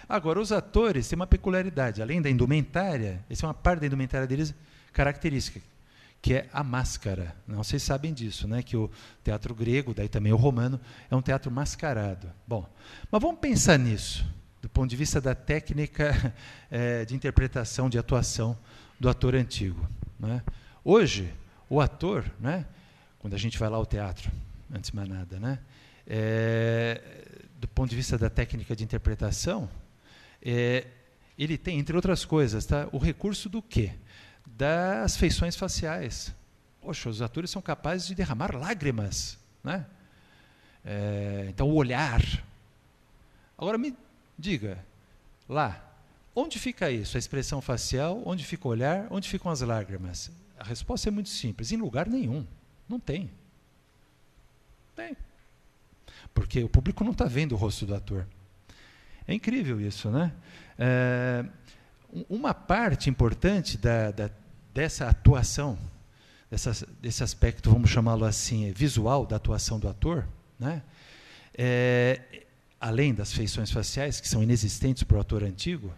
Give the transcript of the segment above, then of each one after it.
Agora, os atores têm uma peculiaridade, além da indumentária, essa é uma parte da indumentária deles característica, que é a máscara. Não, vocês sabem disso, né? Que o teatro grego, daí também o romano, é um teatro mascarado. Bom, mas vamos pensar nisso, do ponto de vista da técnica de interpretação, de atuação do ator antigo. Né? Hoje, o ator, né, quando a gente vai lá ao teatro, antes de mais nada, né, do ponto de vista da técnica de interpretação, ele tem, entre outras coisas, tá, o recurso do quê? Das feições faciais. Poxa, os atores são capazes de derramar lágrimas. Né? Então, o olhar. Agora, me diga, lá, onde fica isso? A expressão facial, onde fica o olhar, onde ficam as lágrimas? A resposta é muito simples, em lugar nenhum. Não tem. Tem. Porque o público não está vendo o rosto do ator. É incrível isso, né? Uma parte importante dessa atuação, desse aspecto, vamos chamá-lo assim, visual da atuação do ator, né? Além das feições faciais, que são inexistentes para o ator antigo,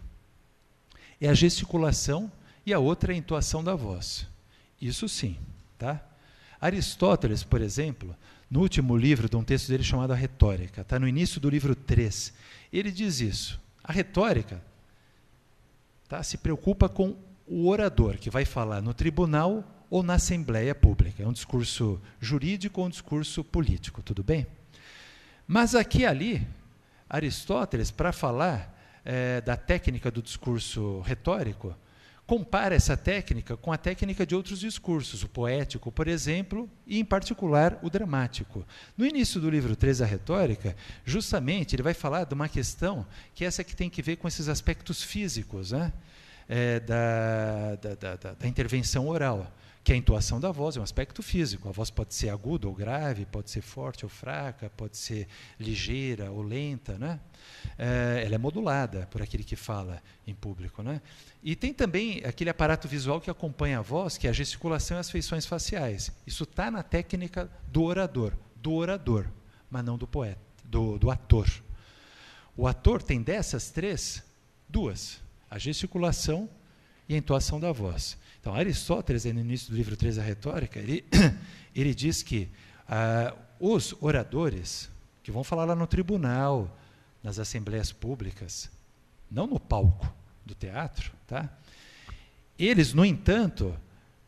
é a gesticulação e a outra é a entoação da voz. Isso sim. Tá? Aristóteles, por exemplo, no último livro de um texto dele chamado A Retórica, tá? No início do livro 3, ele diz isso. A retórica, tá, se preocupa com o orador, que vai falar no tribunal ou na assembleia pública. É um discurso jurídico ou um discurso político, tudo bem? Mas aqui e ali, Aristóteles, para falar da técnica do discurso retórico, compara essa técnica com a técnica de outros discursos, o poético, por exemplo, e, em particular, o dramático. No início do livro 3, A Retórica, justamente, ele vai falar de uma questão que é essa que tem que ver com esses aspectos físicos, né? Da intervenção oral, que a entoação da voz é um aspecto físico. A voz pode ser aguda ou grave, pode ser forte ou fraca, pode ser ligeira ou lenta, né? Ela é modulada por aquele que fala em público, né? E tem também aquele aparato visual que acompanha a voz, que é a gesticulação e as feições faciais. Isso está na técnica do orador, mas não do poeta, do ator. O ator tem dessas três, duas: a gesticulação e a entoação da voz. Então, Aristóteles, no início do livro 3, A Retórica, ele diz que os oradores, que vão falar lá no tribunal, nas assembleias públicas, não no palco do teatro, tá? Eles, no entanto,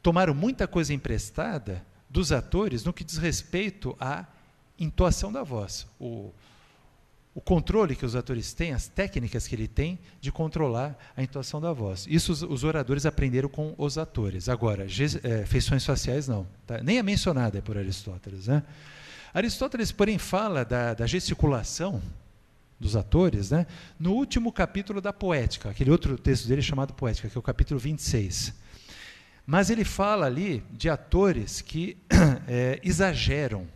tomaram muita coisa emprestada dos atores no que diz respeito à entoação da voz, o controle que os atores têm, as técnicas que ele tem de controlar a entoação da voz. Isso os oradores aprenderam com os atores. Agora, feições faciais não. Tá? Nem é mencionada por Aristóteles. Né? Aristóteles, porém, fala da gesticulação dos atores, né, no último capítulo da Poética, aquele outro texto dele chamado Poética, que é o capítulo 26. Mas ele fala ali de atores que exageram.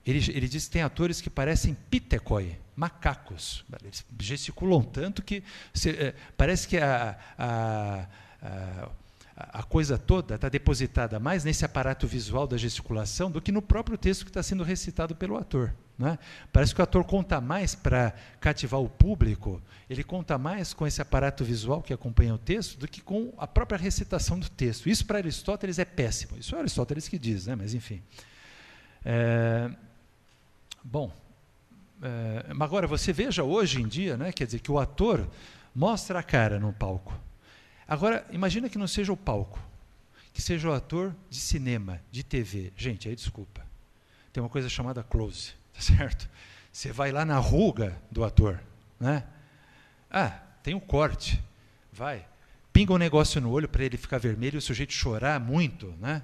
Ele diz que tem atores que parecem pitecoi, macacos. Eles gesticulam tanto que parece que a coisa toda está depositada mais nesse aparato visual da gesticulação do que no próprio texto que está sendo recitado pelo ator. Né? Parece que o ator conta mais para cativar o público, ele conta mais com esse aparato visual que acompanha o texto do que com a própria recitação do texto. Isso para Aristóteles é péssimo. Isso é Aristóteles que diz, né? Mas enfim. Agora você veja hoje em dia, né, quer dizer, que o ator mostra a cara no palco. Agora, imagina que não seja o palco, que seja o ator de cinema, de TV. Gente, aí desculpa, tem uma coisa chamada close, tá certo? Você vai lá na ruga do ator, né? Tem um corte, vai, pinga um negócio no olho para ele ficar vermelho e o sujeito chorar muito, né?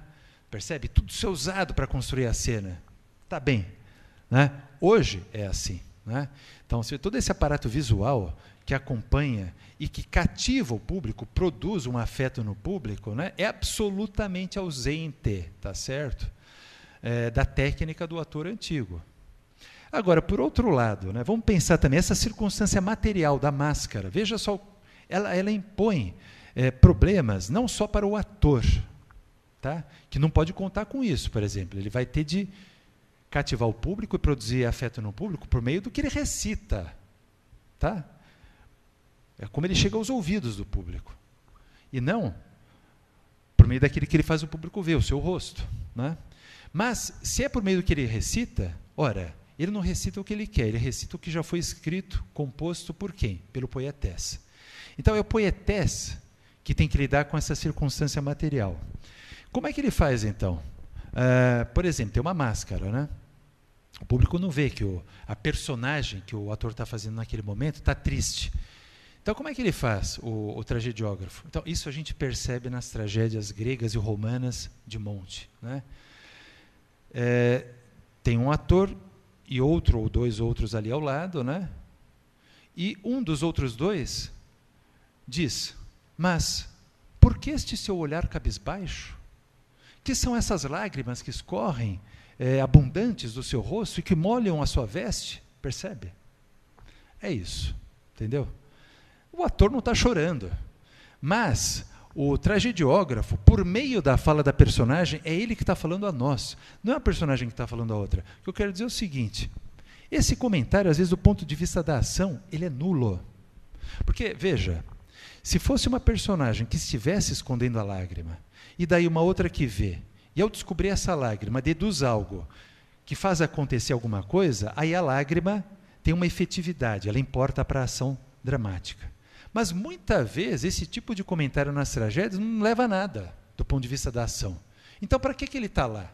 Percebe? Tudo isso é usado para construir a cena. Tá bem, né? Hoje é assim, né? Então, todo esse aparato visual que acompanha e que cativa o público, produz um afeto no público, né, é absolutamente ausente, tá certo? Da técnica do ator antigo. Agora, por outro lado, né, vamos pensar também essa circunstância material da máscara. Veja só, ela impõe problemas não só para o ator, tá? Que não pode contar com isso, por exemplo. Ele vai ter de cativar o público e produzir afeto no público por meio do que ele recita. Tá? É como ele chega aos ouvidos do público. E não por meio daquele que ele faz o público ver, o seu rosto. Né? Mas, se é por meio do que ele recita, ora, ele não recita o que ele quer, ele recita o que já foi escrito, composto por quem? Pelo poetess. Então, é o poetess que tem que lidar com essa circunstância material. Como é que ele faz, então? Por exemplo, tem uma máscara, né? O público não vê que a personagem que o ator está fazendo naquele momento está triste. Então, como é que ele faz, o tragediógrafo? Então, isso a gente percebe nas tragédias gregas e romanas de monte. Né? Tem um ator e outro ou dois outros ali ao lado, né? E um dos outros dois diz, mas por que este seu olhar cabisbaixo? Que são essas lágrimas que escorrem abundantes do seu rosto e que molham a sua veste? Percebe? É isso, entendeu? O ator não está chorando, mas o tragediógrafo, por meio da fala da personagem, é ele que está falando a nós, não é a personagem que está falando a outra. O que eu quero dizer é o seguinte, esse comentário, às vezes, do ponto de vista da ação, ele é nulo. Porque, veja, se fosse uma personagem que estivesse escondendo a lágrima, e daí uma outra que vê, e ao descobrir essa lágrima, deduz algo que faz acontecer alguma coisa, aí a lágrima tem uma efetividade, ela importa para a ação dramática. Mas, muitas vezes, esse tipo de comentário nas tragédias não leva a nada, do ponto de vista da ação. Então, para que ele está lá?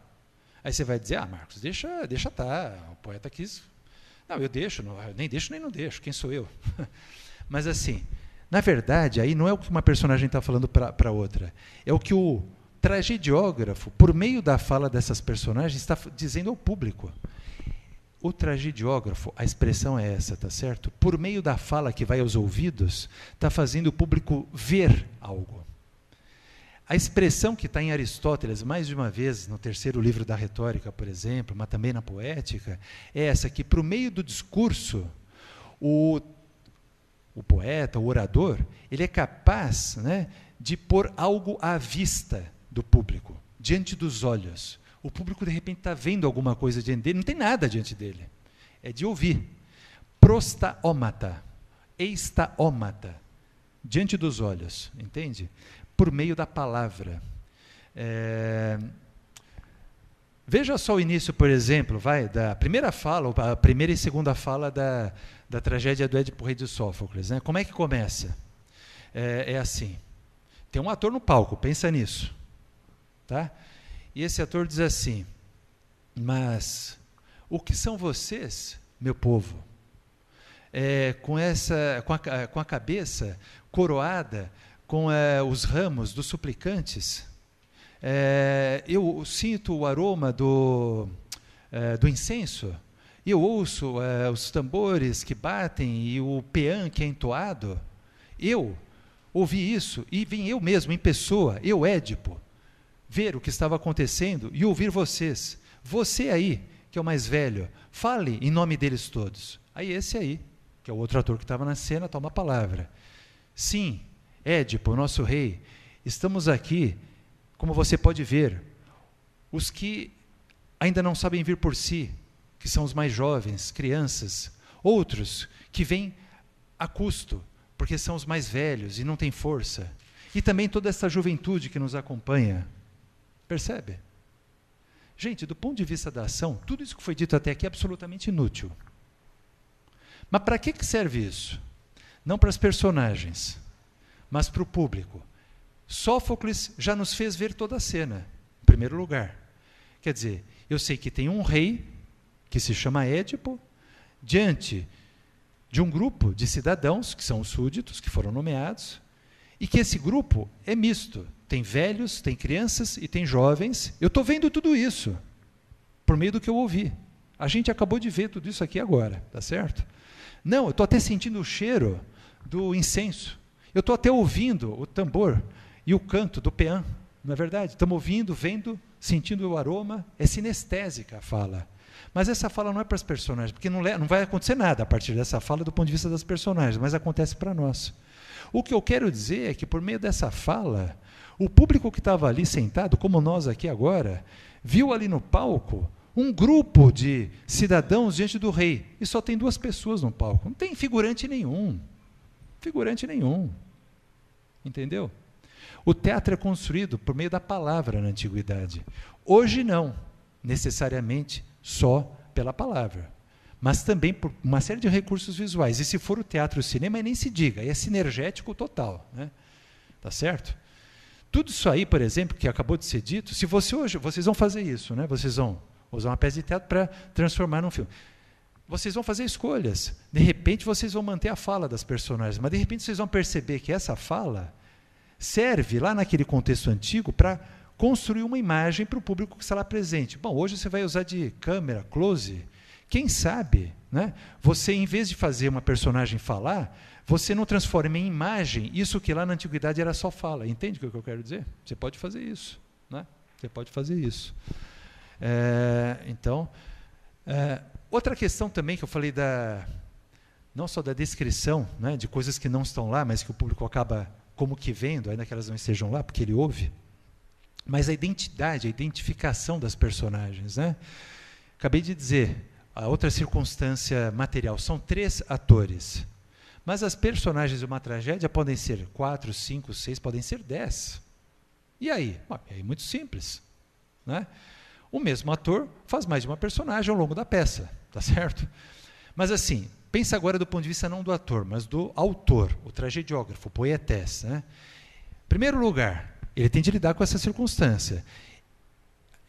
Aí você vai dizer, Marcos, deixa estar, o poeta quis... Não, eu deixo, nem deixo nem não deixo, quem sou eu? Mas, assim, na verdade, aí não é o que uma personagem está falando para outra, é o que o tragediógrafo, por meio da fala dessas personagens, está dizendo ao público. O tragediógrafo, a expressão é essa, tá certo? Por meio da fala que vai aos ouvidos, está fazendo o público ver algo. A expressão que está em Aristóteles, mais de uma vez, no terceiro livro da retórica, por exemplo, mas também na poética, é essa, que por meio do discurso, o poeta, o orador, ele é capaz, né, de pôr algo à vista do público, diante dos olhos. O público, de repente, está vendo alguma coisa diante dele, não tem nada diante dele. É de ouvir. Prostaómata, eistaómata, diante dos olhos, entende? Por meio da palavra. Veja só o início, por exemplo, da primeira fala, a primeira e segunda fala da tragédia do Édipo Rei de Sófocles. Né? Como é que começa? É assim, tem um ator no palco, pensa nisso. Tá? E esse ator diz assim, mas o que são vocês, meu povo? Com a cabeça coroada, com os ramos dos suplicantes, eu sinto o aroma do incenso, eu ouço os tambores que batem e o peã que é entoado. Eu ouvi isso e vim eu mesmo, em pessoa, eu, Édipo, ver o que estava acontecendo e ouvir vocês. Você aí, que é o mais velho, fale em nome deles todos. Aí esse aí, que é o outro ator que estava na cena, toma a palavra. Sim, Édipo, nosso rei, estamos aqui, como você pode ver, os que ainda não sabem vir por si, que são os mais jovens, crianças, outros que vêm a custo, porque são os mais velhos e não têm força, e também toda essa juventude que nos acompanha. Percebe? Gente, do ponto de vista da ação, tudo isso que foi dito até aqui é absolutamente inútil. Mas para que serve isso? Não para as personagens, mas para o público. Sófocles já nos fez ver toda a cena, em primeiro lugar. Quer dizer, eu sei que tem um rei, que se chama Édipo, diante de um grupo de cidadãos, que são os súditos, que foram nomeados, e que esse grupo é misto. Tem velhos, tem crianças e tem jovens. Eu estou vendo tudo isso, por meio do que eu ouvi. A gente acabou de ver tudo isso aqui agora, tá certo? Não, eu estou até sentindo o cheiro do incenso. Eu estou até ouvindo o tambor e o canto do peã, não é verdade? Estamos ouvindo, vendo, sentindo o aroma. É sinestésica a fala. Mas essa fala não é para as personagens, porque não vai acontecer nada a partir dessa fala do ponto de vista das personagens, mas acontece para nós. O que eu quero dizer é que, por meio dessa fala, o público que estava ali sentado, como nós aqui agora, viu ali no palco um grupo de cidadãos diante do rei. E só tem 2 pessoas no palco. Não tem figurante nenhum. Figurante nenhum. Entendeu? O teatro é construído por meio da palavra na antiguidade. Hoje não, necessariamente só pela palavra, mas também por uma série de recursos visuais. E se for o teatro e o cinema, nem se diga, é sinergético total, né? Tá certo? Tudo isso aí, por exemplo, que acabou de ser dito, se você hoje, vocês vão fazer isso, né? Vocês vão usar uma peça de teatro para transformar num filme. Vocês vão fazer escolhas. De repente, vocês vão manter a fala das personagens, mas de repente vocês vão perceber que essa fala serve, lá naquele contexto antigo, para construir uma imagem para o público que está lá presente. Bom, hoje você vai usar de câmera, close. Quem sabe, né, você, em vez de fazer uma personagem falar, você não transforma em imagem isso que lá na antiguidade era só fala. Entende o que eu quero dizer? Você pode fazer isso. Né? Você pode fazer isso. Então, outra questão também que eu falei não só da descrição, né, de coisas que não estão lá, mas que o público acaba como que vendo, ainda que elas não estejam lá, porque ele ouve, mas a identidade, a identificação das personagens. Né? Acabei de dizer, a outra circunstância material, são 3 atores, mas as personagens de uma tragédia podem ser 4, 5, 6, podem ser 10. E aí? É muito simples. Né? O mesmo ator faz mais de uma personagem ao longo da peça, tá certo? Mas assim, pensa agora do ponto de vista não do ator, mas do autor, o tragediógrafo, o poetess. Né? Em primeiro lugar, ele tem de lidar com essa circunstância.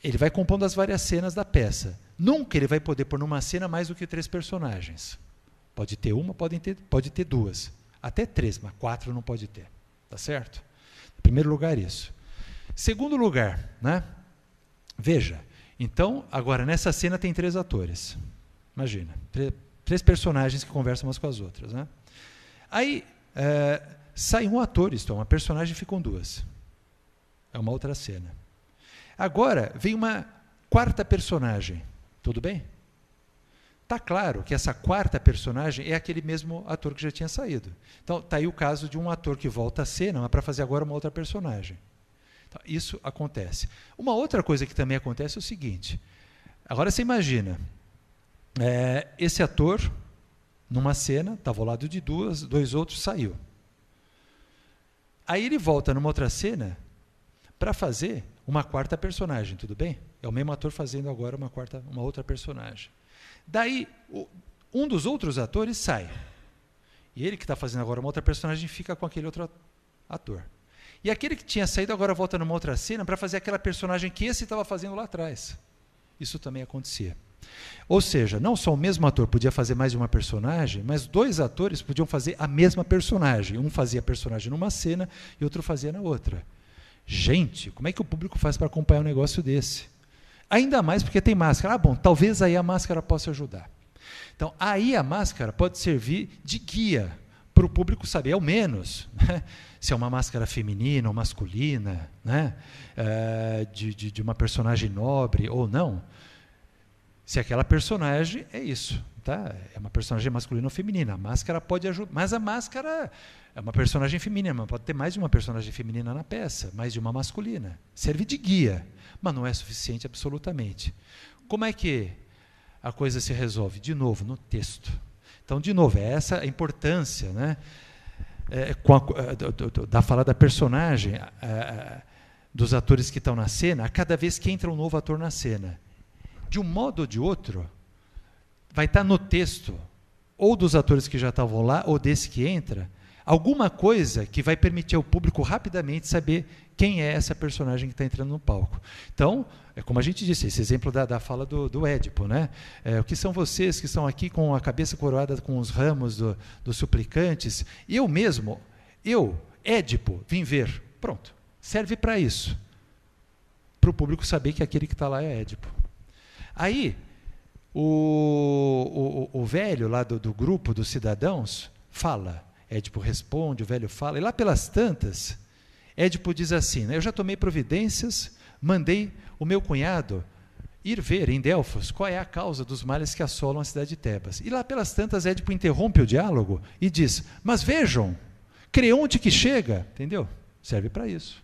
Ele vai compondo as várias cenas da peça. Nunca ele vai poder pôr numa cena mais do que 3 personagens. Pode ter uma, pode ter 2. Até 3, mas 4 não pode ter. Tá certo? Em primeiro lugar, isso. Segundo lugar, né? Veja, então, agora, nessa cena tem 3 atores. Imagina, 3 personagens que conversam umas com as outras. Né? Aí, sai um ator, isto é, uma personagem e ficam 2. É uma outra cena. Agora, vem uma 4ª personagem. Tudo bem? Está claro que essa 4ª personagem é aquele mesmo ator que já tinha saído. Então, está aí o caso de um ator que volta à cena, mas para fazer agora uma outra personagem. Então, isso acontece. Uma outra coisa que também acontece é o seguinte. Agora você imagina, esse ator, numa cena, estava ao lado de 2 outros, saiu. Aí ele volta numa outra cena para fazer uma 4ª personagem, tudo bem? É o mesmo ator fazendo agora uma outra personagem. Daí, um dos outros atores sai. E ele que está fazendo agora uma outra personagem fica com aquele outro ator. E aquele que tinha saído agora volta numa outra cena para fazer aquela personagem que esse estava fazendo lá atrás. Isso também acontecia. Ou seja, não só o mesmo ator podia fazer mais de uma personagem, mas 2 atores podiam fazer a mesma personagem. Um fazia a personagem numa cena e outro fazia na outra. Gente, como é que o público faz para acompanhar um negócio desse? Ainda mais porque tem máscara. Bom, talvez aí a máscara possa ajudar. Então, aí a máscara pode servir de guia para o público saber, ao menos, né, se é uma máscara feminina ou masculina, né, de uma personagem nobre ou não, se aquela personagem é isso. Tá? É uma personagem masculina ou feminina. A máscara pode ajudar, mas a máscara é uma personagem feminina, mas pode ter mais de uma personagem feminina na peça, mais de uma masculina. Serve de guia, mas não é suficiente absolutamente. Como é que a coisa se resolve? De novo, no texto. Então, de novo, é essa a importância, né, da fala da personagem, dos atores que estão na cena, a cada vez que entra um novo ator na cena. De um modo ou de outro, vai estar no texto, ou dos atores que já estavam lá, ou desse que entra, alguma coisa que vai permitir ao público rapidamente saber quem é essa personagem que está entrando no palco. Então, é como a gente disse, esse exemplo da fala do Édipo, né? O que são vocês que estão aqui com a cabeça coroada com os ramos dos suplicantes? Eu mesmo, Édipo, vim ver. Pronto, serve para isso. Para o público saber que aquele que está lá é Édipo. Aí, o velho lá do grupo dos cidadãos fala, Édipo responde, o velho fala, e lá pelas tantas, Édipo diz assim, né, eu já tomei providências, mandei o meu cunhado ir ver em Delfos qual é a causa dos males que assolam a cidade de Tebas. E lá pelas tantas, Édipo interrompe o diálogo e diz, mas vejam, Creonte que chega, entendeu? Serve para isso.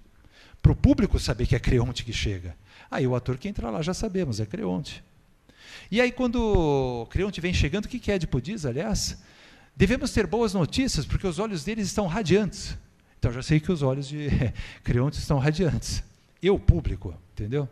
Para o público saber que é Creonte que chega. Aí o ator que entra lá já sabemos, é Creonte. E aí quando Creonte vem chegando, o que Édipo diz, aliás? Devemos ter boas notícias, porque os olhos deles estão radiantes. Então, já sei que os olhos de Creonte estão radiantes. Eu, público, entendeu?